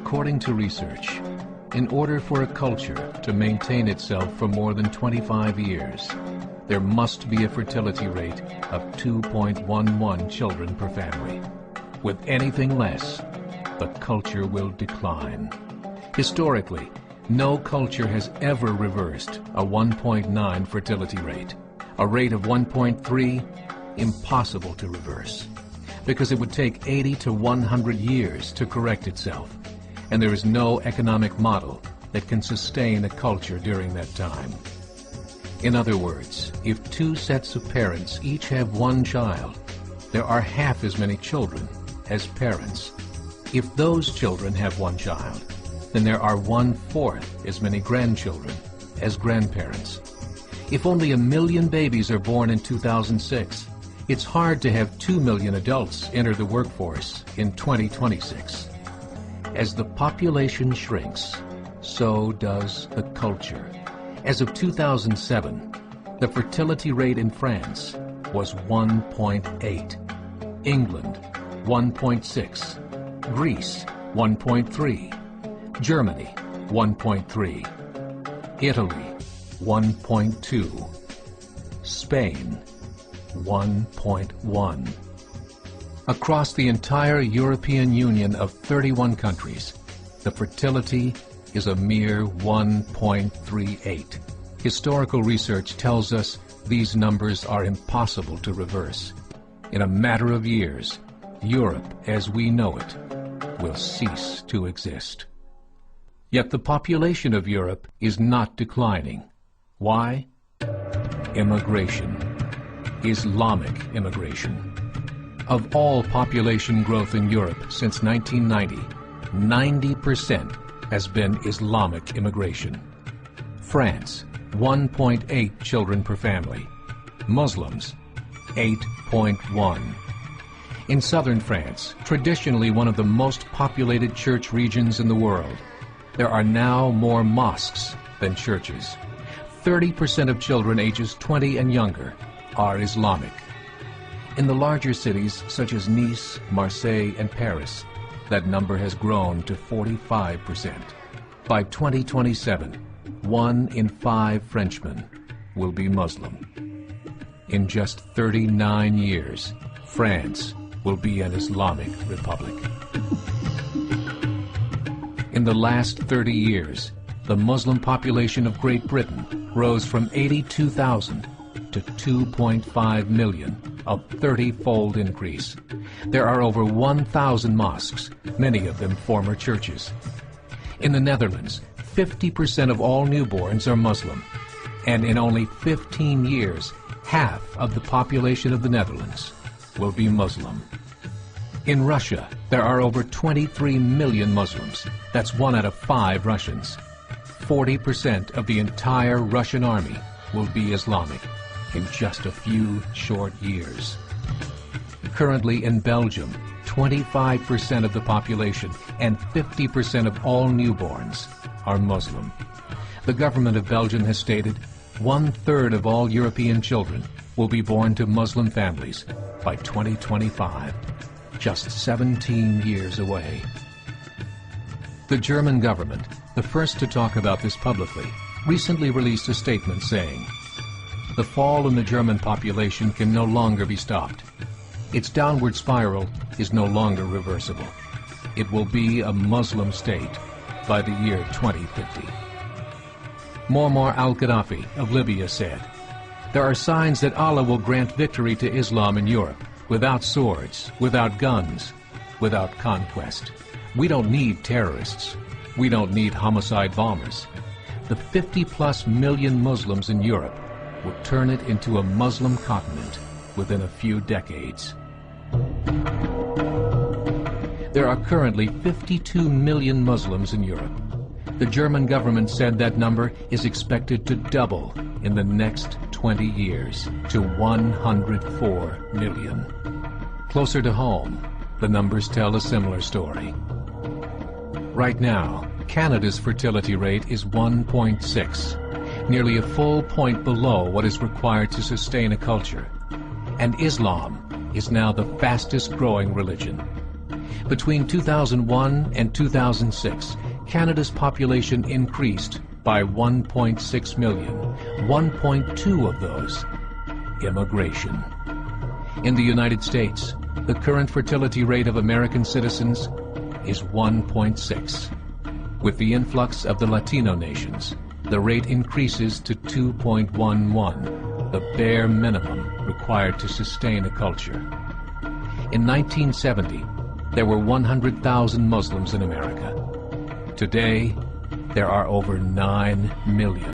According to research, in order for a culture to maintain itself for more than 25 years, there must be a fertility rate of 2.11 children per family. With anything less, the culture will decline. Historically, no culture has ever reversed a 1.9 fertility rate. A rate of 1.3, impossible to reverse, because it would take 80 to 100 years to correct itself, and there is no economic model that can sustain a culture during that time. In other words, if two sets of parents each have one child, there are half as many children as parents. If those children have one child, then there are 1/4 as many grandchildren as grandparents. If only 1 million babies are born in 2006, it's hard to have 2 million adults enter the workforce in 2026. As the population shrinks, so does the culture. As of 2007, the fertility rate in France was 1.8, England 1.6, Greece 1.3, Germany 1.3, Italy 1.2, Spain 1.1. Across the entire European Union of 31 countries, the fertility is a mere 1.38. Historical research tells us these numbers are impossible to reverse. In a matter of years, Europe as we know it will cease to exist. Yet the population of Europe is not declining. Why? Immigration. Islamic immigration. Of all population growth in Europe since 1990, 90% has been Islamic immigration. France, 1.8 children per family. Muslims, 8.1. In southern France, traditionally one of the most populated church regions in the world, there are now more mosques than churches. 30% of children ages 20 and younger are Islamic. In the larger cities such as Nice, Marseille, and Paris, that number has grown to 45%. By 2027, 1 in 5 Frenchmen will be Muslim. In just 39 years, France will be an Islamic republic. In the last 30 years, the Muslim population of Great Britain rose from 82,000 to 2.5 million, a 30-fold increase. There are over 1,000 mosques, many of them former churches. In the Netherlands, 50% of all newborns are Muslim, and in only 15 years, half of the population of the Netherlands will be Muslim. In Russia, there are over 23 million Muslims. That's 1 out of 5 Russians. 40% of the entire Russian army will be Islamic in just a few short years. Currently in Belgium, 25% of the population and 50% of all newborns are Muslim. The government of Belgium has stated 1/3 of all European children will be born to Muslim families by 2025, just 17 years away. The German government, the first to talk about this publicly, recently released a statement saying, "The fall in the German population can no longer be stopped. Its downward spiral is no longer reversible. It will be a Muslim state by the year 2050. Muammar al-Gaddafi of Libya said, "There are signs that Allah will grant victory to Islam in Europe, without swords, without guns, without conquest. We don't need terrorists. We don't need homicide bombers. The 50+ million Muslims in Europe will turn it into a Muslim continent within a few decades." There are currently 52 million Muslims in Europe. The German government said that number is expected to double in the next 20 years to 104 million. Closer to home, the numbers tell a similar story. Right now, Canada's fertility rate is 1.6, nearly a full point below what is required to sustain a culture. And Islam is now the fastest growing religion. Between 2001 and 2006, Canada's population increased by 1.6 million, 1.2 of those immigration. In the United States, the current fertility rate of American citizens is 1.6. With the influx of the Latino nations, the rate increases to 2.11, the bare minimum required to sustain a culture. In 1970, there were 100,000 Muslims in America. Today, there are over 9 million.